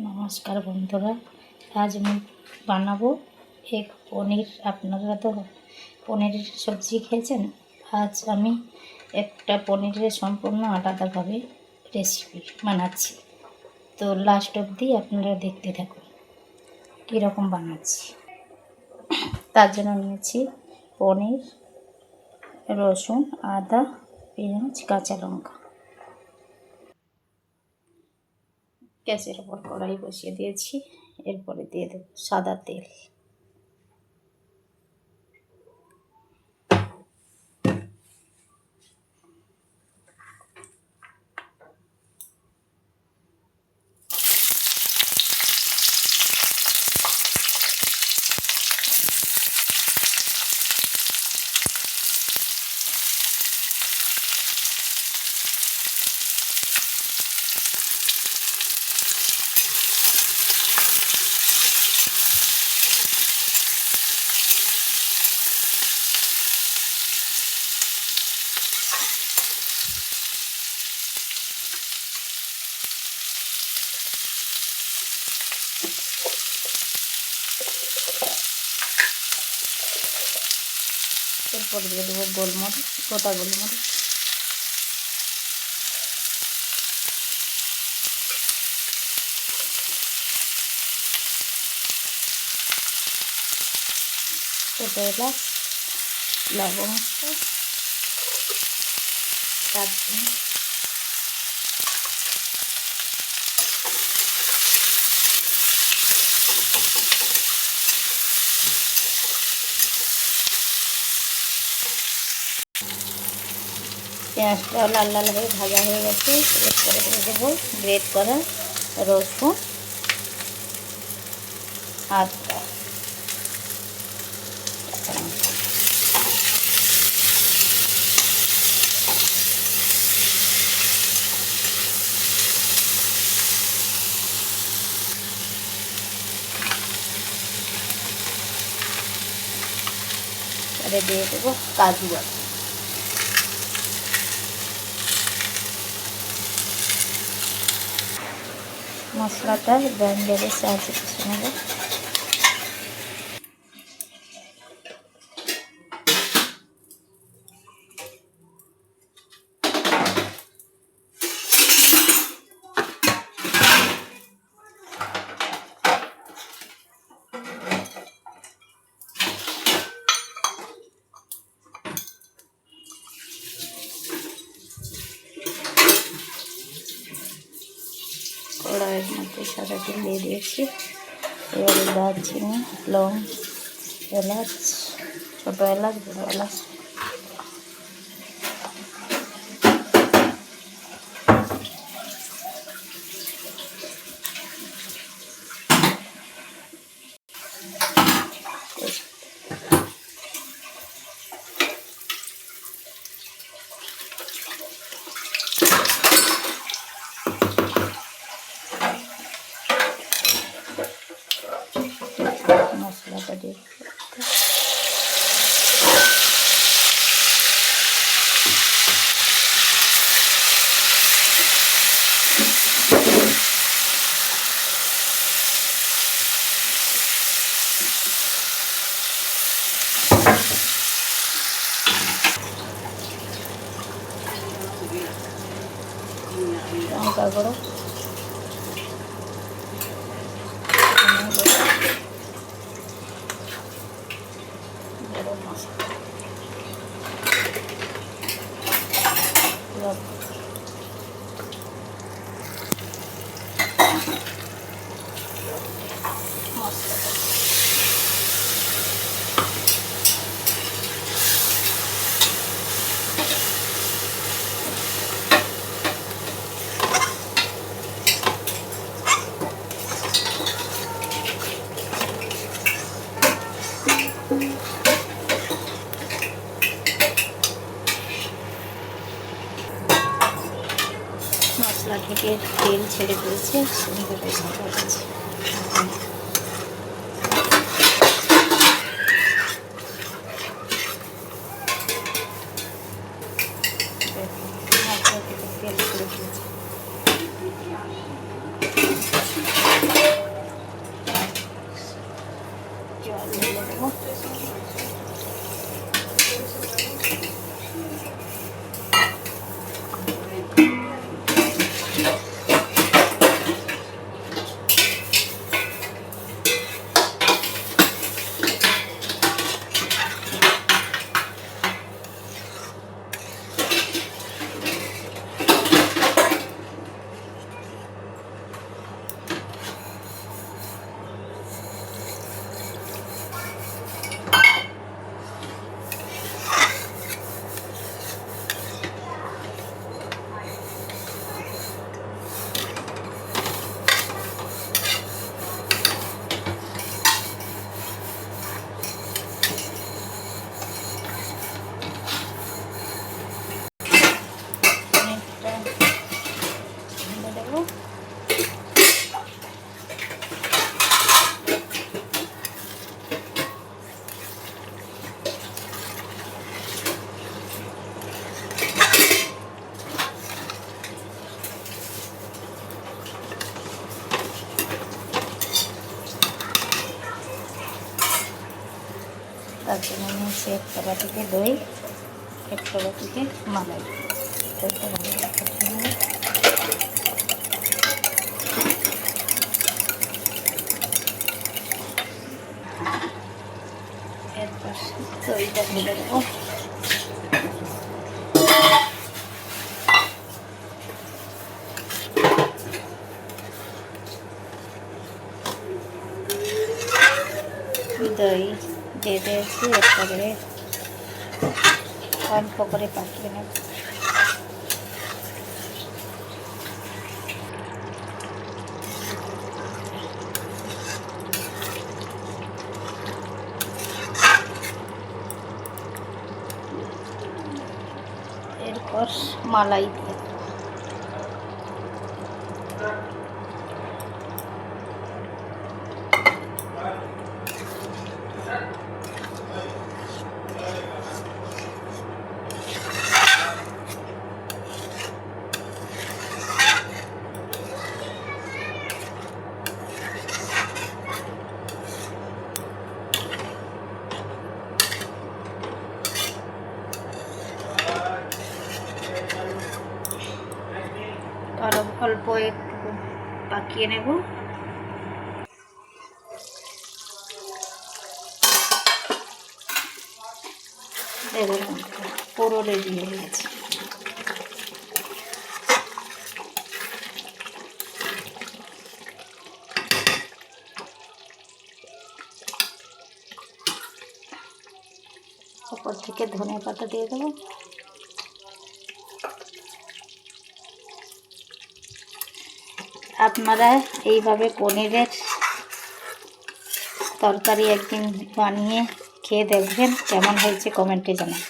নমস্কার বন্ধুরা, আজ আমি বানাবো এক পনির। আপনারা তো পনিরের সবজি খেয়েছেন। আজ আমি একটা পনিরের সম্পূর্ণ আলাদাভাবে রেসিপি বানাচ্ছি। তো লাস্ট অবধি আপনারা দেখতে থাকুন কীরকম বানাচ্ছি। তার জন্য নিয়েছি পনির, রসুন, আদা, পেঁয়াজ, কাঁচা লঙ্কা। গ্যাসের ওপর কড়াই বসিয়ে দিয়েছি। এরপরে দিয়ে দেব সাদা তেল। এরপর দিয়ে দেবো গোলমরিচ, গোটা গোলমরিচ। ছোটো এলাচ, লবঙ্গ, দারচিনি, পেঁয়াজটাও লাল লাল হয়ে ভাজা হয়ে গেছে। এরপরে দিয়ে দেবো গ্রেট করা রসুন, আদা। এবারে দিয়ে দেবো কাজু বাটা। মশলাটা গ্রাইন্ডারের সাহায্যে পিষে নেব। কড়াইয়ের মধ্যে সাদা তেল দিয়ে দিয়েছি। এবারে দারচিনি, লং, এলাচ, ছোটো এলাচ, বড়ো এলাচ, মশলাটা দিয়ে লঙ্কা গুঁড়ো, গরম মশলা, মশলা থেকে তেল ছেড়ে দিয়েছে, সুন্দর ভাজা হচ্ছে। মশলা থেকে তেল ছেড়ে দিয়েছে। দিয়েছি 1 বাটিতে দই, 1 বাটিতে মালাই। দইটা ভালো করে ফুটিয়ে নেব। এরপর দইটা ঢেলে দেবো। দই দিয়ে দিয়েছি, এরপরে অল্প করে পাকিয়ে নেব। এরপর মালাই দিয়ে দেব। আরো অল্প একটু পাকিয়ে নেব। দেখুন পুরো রেডি হয়ে গেছে। উপর থেকে ধনে পাতা দিয়ে দেবো। আপনারা এইভাবে পনিরের তরকারি একদিন বানিয়ে খেয়ে দেখবেন, কেমন হয়েছে কমেন্টে জানান।